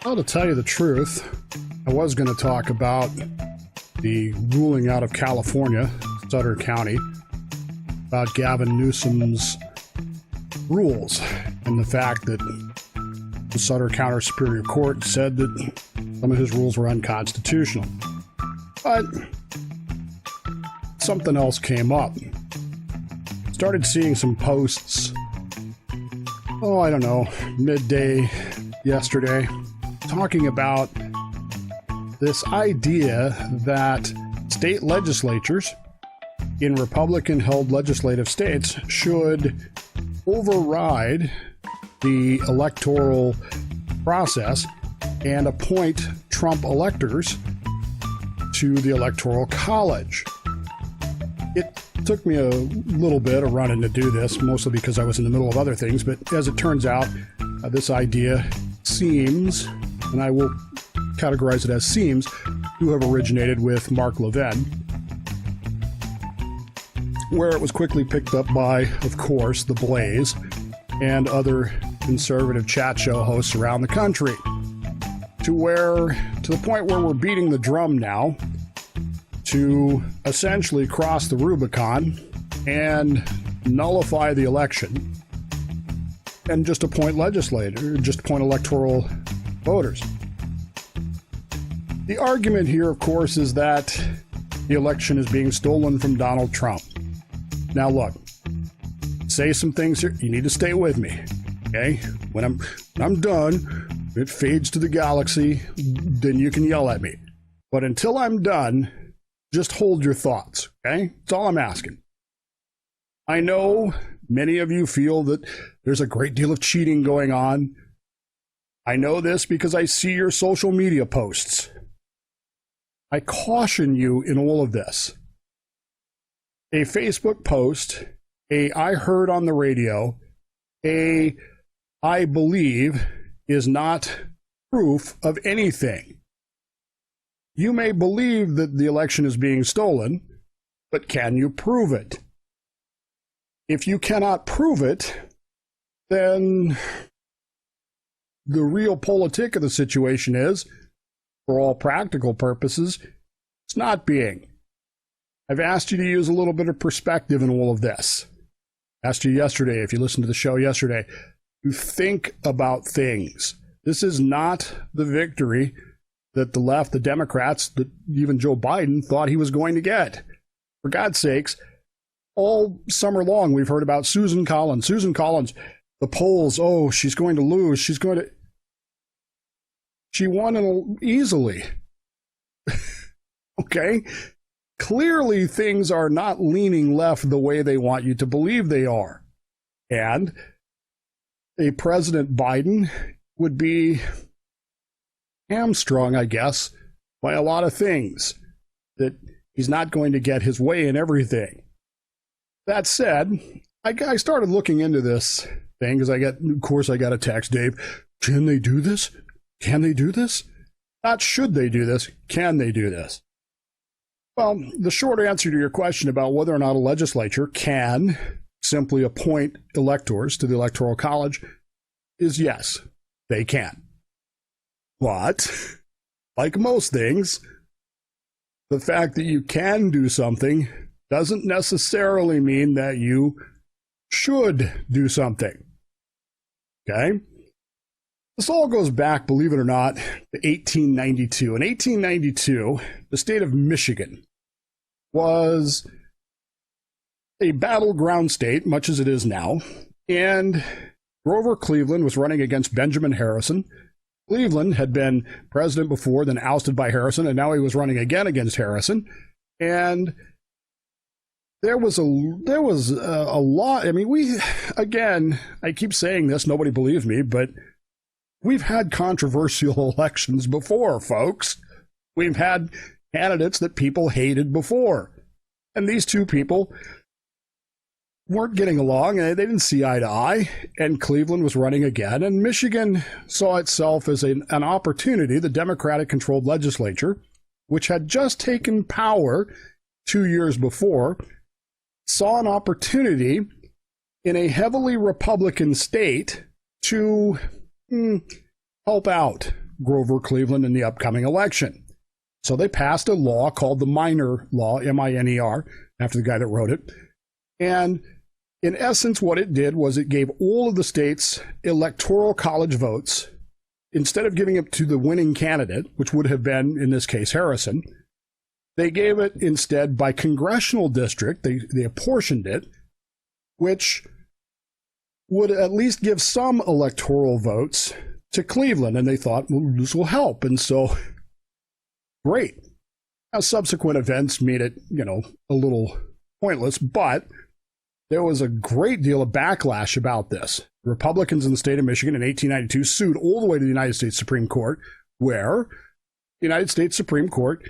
Well, to tell you the truth, I was going to talk about the ruling out of California, Sutter County, about Gavin Newsom's rules and the fact that the Sutter County Superior Court said that some of his rules were unconstitutional. But something else came up. Started seeing some posts, I don't know, midday yesterday, talking about this idea that state legislatures in Republican-held legislative states should override the electoral process and appoint Trump electors to the Electoral College. It took me a little bit of running to do this, mostly because I was in the middle of other things, but as it turns out, this idea seems, and I will categorize it as seems, to have originated with Mark Levin, where it was quickly picked up by, of course, The Blaze and other conservative chat show hosts around the country, to the point where we're beating the drum now to essentially cross the Rubicon and nullify the election and just appoint electoral voters. The argument here, of course, is that the election is being stolen from Donald Trump. Now, look, say some things here. You need to stay with me, okay? When I'm done, it fades to the galaxy, then you can yell at me. But until I'm done, just hold your thoughts, okay? That's all I'm asking. I know many of you feel that there's a great deal of cheating going on. I know this because I see your social media posts. I caution you in all of this. A Facebook post, I heard on the radio, I believe is not proof of anything. You may believe that the election is being stolen, but can you prove it? If you cannot prove it, then the real politic of the situation is, for all practical purposes, it's not being. I've asked you to use a little bit of perspective in all of this. I asked you yesterday, if you listened to the show yesterday, to think about things. This is not the victory that the left, the Democrats, that even Joe Biden thought he was going to get. For God's sakes, all summer long we've heard about Susan Collins. Susan Collins, the polls, she's going to lose. She won easily. Okay? Clearly, things are not leaning left the way they want you to believe they are. And a President Biden would be hamstrung, I guess, by a lot of things, that he's not going to get his way in everything. That said, I started looking into this thing because I got a text, Dave, can they do this? Can they do this? Not should they do this, can they do this? Well, the short answer to your question about whether or not a legislature can simply appoint electors to the Electoral College is yes, they can. But, like most things, the fact that you can do something doesn't necessarily mean that you should do something. Okay? This all goes back, believe it or not, to 1892. In 1892, the state of Michigan was a battleground state, much as it is now, and Grover Cleveland was running against Benjamin Harrison. Cleveland had been president before, then ousted by Harrison, and now he was running again against Harrison. And there was a lot. I mean, I keep saying this, nobody believes me, but we've had controversial elections before, folks. We've had candidates that people hated before. And these two people weren't getting along, and they didn't see eye to eye, and Cleveland was running again, and Michigan saw itself as an opportunity, the Democratic-controlled legislature which had just taken power 2 years before, saw an opportunity in a heavily Republican state to help out Grover Cleveland in the upcoming election. So they passed a law called the Minor Law, M-I-N-E-R, after the guy that wrote it. And in essence, what it did was it gave all of the states' Electoral College votes. Instead of giving it to the winning candidate, which would have been, in this case, Harrison, they gave it instead by congressional district. They apportioned it, which would at least give some electoral votes to Cleveland. And they thought, well, this will help. And so, great. Now, subsequent events made it, a little pointless, but there was a great deal of backlash about this. Republicans in the state of Michigan in 1892 sued all the way to the United States Supreme Court, where the United States Supreme Court,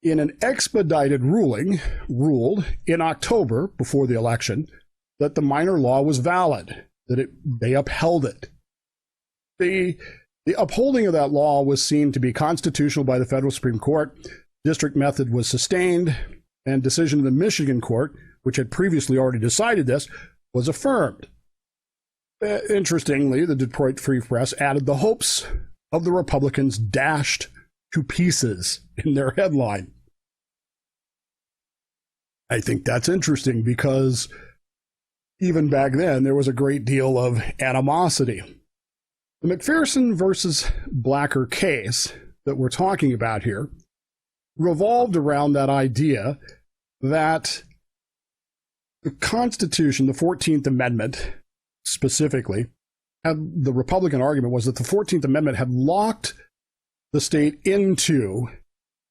in an expedited ruling, ruled in October before the election that the minor law was valid, that they upheld it. The upholding of that law was seen to be constitutional by the federal Supreme Court. District method was sustained, and decision of the Michigan court, which had previously already decided this, was affirmed. Interestingly, the Detroit Free Press added the hopes of the Republicans dashed to pieces in their headline. I think that's interesting because even back then there was a great deal of animosity. The McPherson versus Blacker case that we're talking about here revolved around that idea that the Constitution, the 14th Amendment specifically, the Republican argument was that the 14th Amendment had locked the state into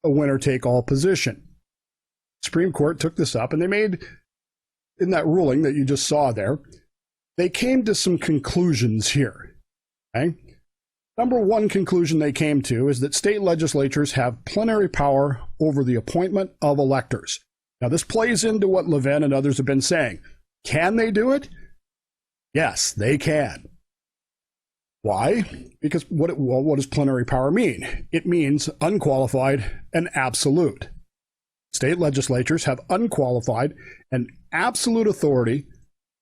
a winner-take-all position. Supreme Court took this up, and they made, in that ruling that you just saw there, they came to some conclusions here. Okay? Number one conclusion they came to is that state legislatures have plenary power over the appointment of electors. Now, this plays into what Levin and others have been saying. Can they do it? Yes, they can. Why? Because what does plenary power mean? It means unqualified and absolute. State legislatures have unqualified and absolute authority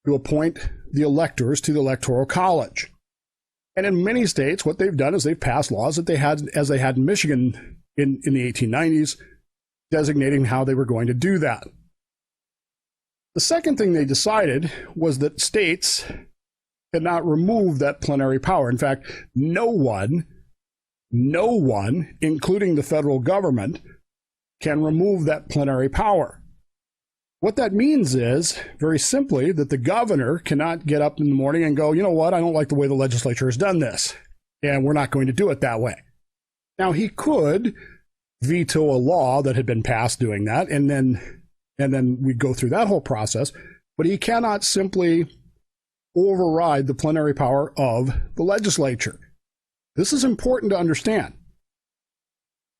to appoint the electors to the Electoral College. And in many states, what they've done is they've passed laws that they had, as they had in Michigan in the 1890s, designating how they were going to do that. The second thing they decided was that states cannot remove that plenary power. In fact, no one, including the federal government, can remove that plenary power. What that means is, very simply, that the governor cannot get up in the morning and go, you know what, I don't like the way the legislature has done this, and we're not going to do it that way. Now, he could veto a law that had been passed doing that, and then we go through that whole process, but he cannot simply override the plenary power of the legislature. This is important to understand.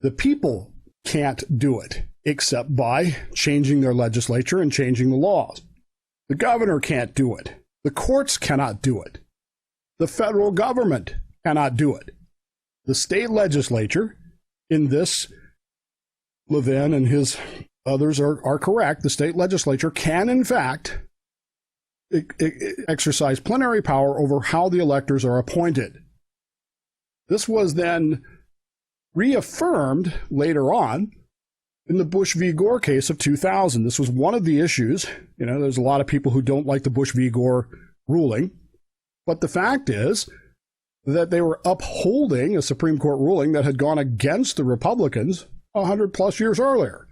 The people can't do it except by changing their legislature and changing the laws. The governor can't do it. The courts cannot do it. The federal government cannot do it. The state legislature, in this, Levin and his others are correct. The state legislature can, in fact, exercise plenary power over how the electors are appointed. This was then reaffirmed later on in the Bush v. Gore case of 2000. This was one of the issues. There's a lot of people who don't like the Bush v. Gore ruling, but the fact is that they were upholding a Supreme Court ruling that had gone against the Republicans 100 plus years earlier.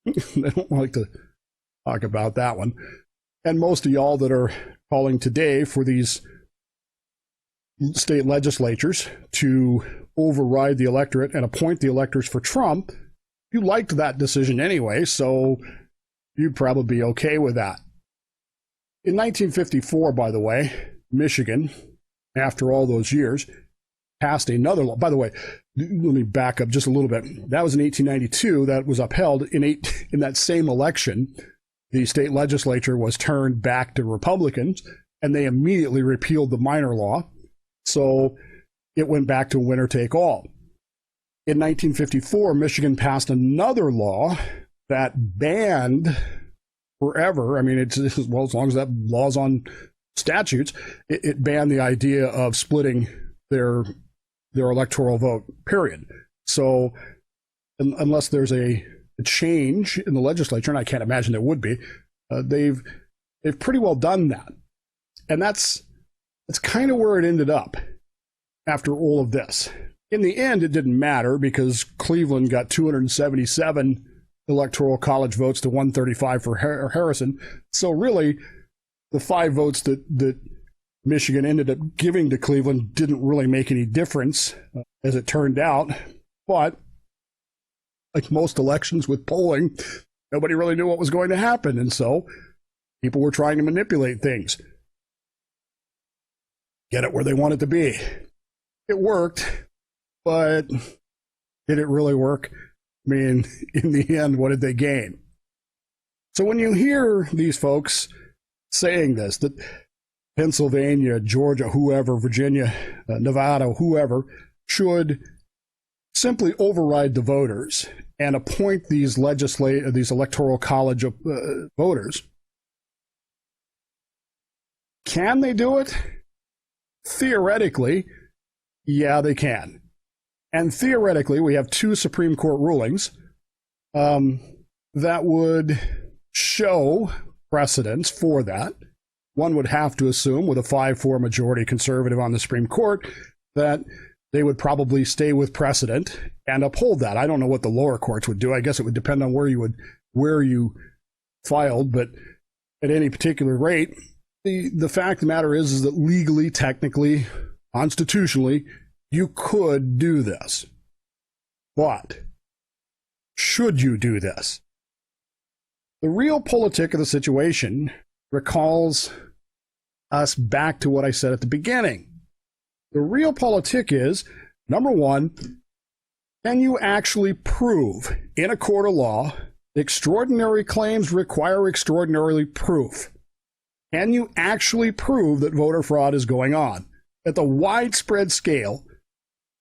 They don't like to talk about that one. And most of y'all that are calling today for these state legislatures to override the electorate and appoint the electors for Trump, you liked that decision anyway, so you'd probably be okay with that. In 1954, by the way, Michigan, after all those years, passed another law. By the way, let me back up just a little bit. That was in 1892. That was upheld. In that same election, the state legislature was turned back to Republicans, and they immediately repealed the minor law. So it went back to winner take all. in 1954, Michigan passed another law that banned forever. I mean, it's well, as long as that law's on statutes, it banned the idea of splitting their electoral vote, period. So unless there's a change in the legislature, and I can't imagine there would be, they've pretty well done that. And that's kind of where it ended up after all of this. In the end, it didn't matter because Cleveland got 277 Electoral College votes to 135 for Harrison. So really, the 5 votes that Michigan ended up giving to Cleveland didn't really make any difference, as it turned out. But like most elections with polling, nobody really knew what was going to happen. And so people were trying to manipulate things, get it where they want it to be. It worked, but did it really work? I mean, in the end, what did they gain? So when you hear these folks saying this, that Pennsylvania, Georgia, whoever, Virginia, Nevada, whoever, should simply override the voters and appoint these electoral college voters, can they do it? Theoretically, yeah, they can. And theoretically, we have 2 Supreme Court rulings that would show precedents for that. One would have to assume, with a 5-4 majority conservative on the Supreme Court, that they would probably stay with precedent and uphold that. I don't know what the lower courts would do. I guess it would depend on where you filed, but at any particular rate, the fact of the matter is that legally, technically, constitutionally, you could do this. But should you do this? The realpolitik of the situation recalls us back to what I said at the beginning. The realpolitik is, number one, can you actually prove in a court of law extraordinary claims require extraordinary proof? Can you actually prove that voter fraud is going on at the widespread scale?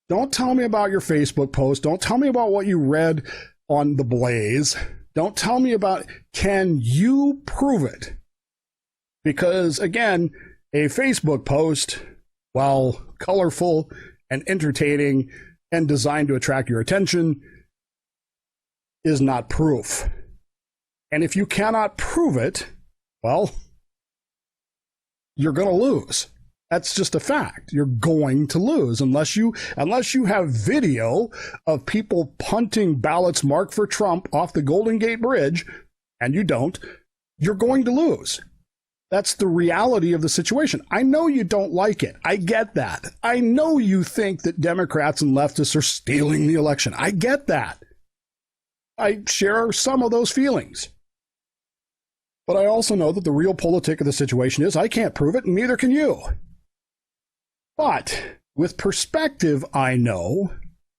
Don't tell me about your Facebook post. Don't tell me about what you read on The Blaze. Don't tell me about, can you prove it? Because, again, a Facebook post, while colorful and entertaining and designed to attract your attention, is not proof. And if you cannot prove it, well, you're going to lose. That's just a fact. You're going to lose unless you have video of people punting ballots marked for Trump off the Golden Gate Bridge, and you don't, you're going to lose. That's the reality of the situation. I know you don't like it. I get that. I know you think that Democrats and leftists are stealing the election. I get that. I share some of those feelings. But I also know that the realpolitik of the situation is I can't prove it, and neither can you. But with perspective, I know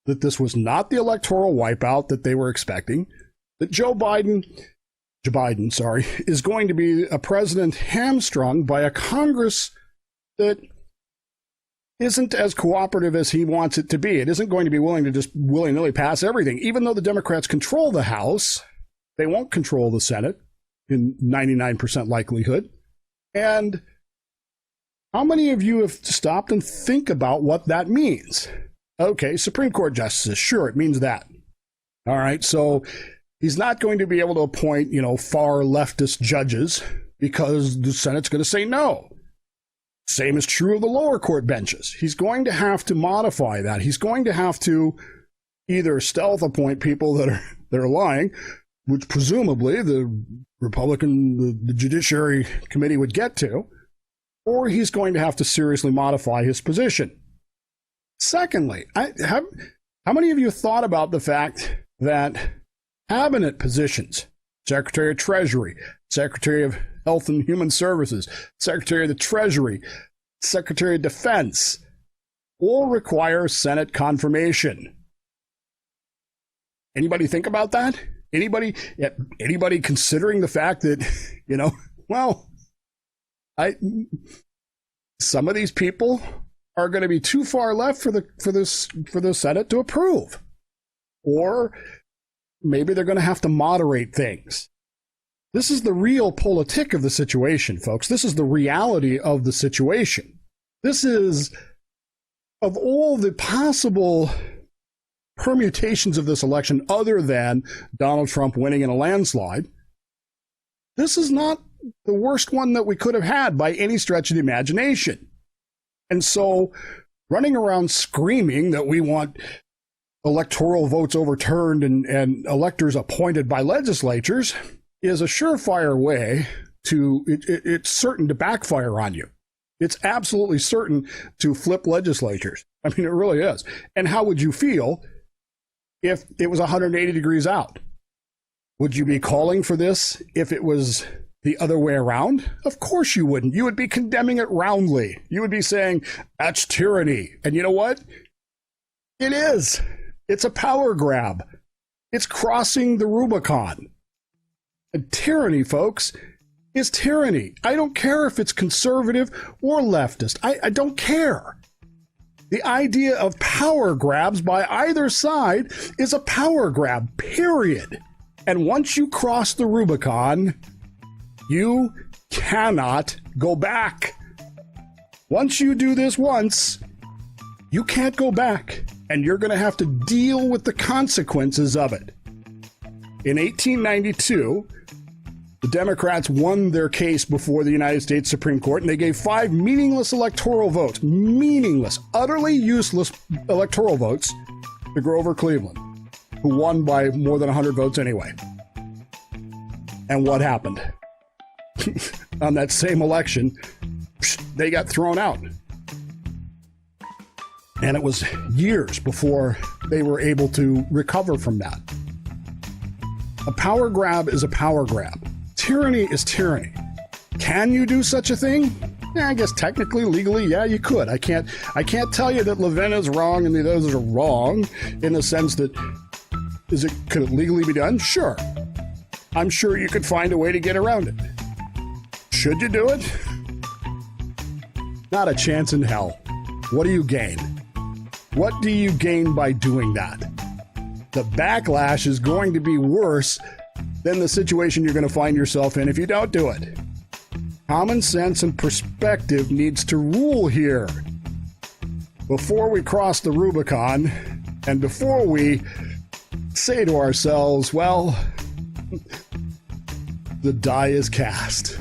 that this was not the electoral wipeout that they were expecting, that Joe Biden, is going to be a president hamstrung by a Congress that isn't as cooperative as he wants it to be. It isn't going to be willing to just willy-nilly pass everything. Even though the Democrats control the House, they won't control the Senate in 99% likelihood. And how many of you have stopped and think about what that means? Okay, Supreme Court justices, sure, it means that. All right, so he's not going to be able to appoint, far leftist judges because the Senate's going to say no. Same is true of the lower court benches. He's going to have to modify that. He's going to have to either stealth appoint people that are lying, which presumably the the Judiciary Committee would get to, or he's going to have to seriously modify his position. Secondly, how many of you thought about the fact that cabinet positions, Secretary of Treasury, Secretary of Health and Human Services, Secretary of the Treasury, Secretary of Defense, all require Senate confirmation? Anybody think about that? Anybody considering the fact that, some of these people are going to be too far left for the Senate to approve. or maybe they're going to have to moderate things. This is the real politic of the situation, folks. This is the reality of the situation. This is, of all the possible permutations of this election other than Donald Trump winning in a landslide, this is not the worst one that we could have had by any stretch of the imagination. And so running around screaming that we want electoral votes overturned and electors appointed by legislatures is a surefire way to, it's certain to backfire on you. It's absolutely certain to flip legislatures. I mean, it really is. And how would you feel if it was 180 degrees out? Would you be calling for this if it was the other way around? Of course you wouldn't. You would be condemning it roundly. You would be saying, that's tyranny. And you know what? It is. It's a power grab. It's crossing the Rubicon. And tyranny, folks, is tyranny. I don't care if it's conservative or leftist. I don't care. The idea of power grabs by either side is a power grab, period. And once you cross the Rubicon, you cannot go back. Once you do this once, you can't go back, and you're going to have to deal with the consequences of it. In 1892, the Democrats won their case before the United States Supreme Court, and they gave 5 meaningless electoral votes, meaningless, utterly useless electoral votes to Grover Cleveland, who won by more than 100 votes anyway. And what happened? On that same election, they got thrown out. And it was years before they were able to recover from that. A power grab is a power grab. Tyranny is tyranny. Can you do such a thing? Yeah, I guess technically, legally, yeah, you could. I can't tell you that Levin is wrong and the others are wrong in the sense that could it legally be done? Sure. I'm sure you could find a way to get around it. Should you do it? Not a chance in hell. What do you gain? What do you gain by doing that? The backlash is going to be worse than the situation you're going to find yourself in if you don't do it. Common sense and perspective needs to rule here. Before we cross the Rubicon, and before we say to ourselves, well, the die is cast.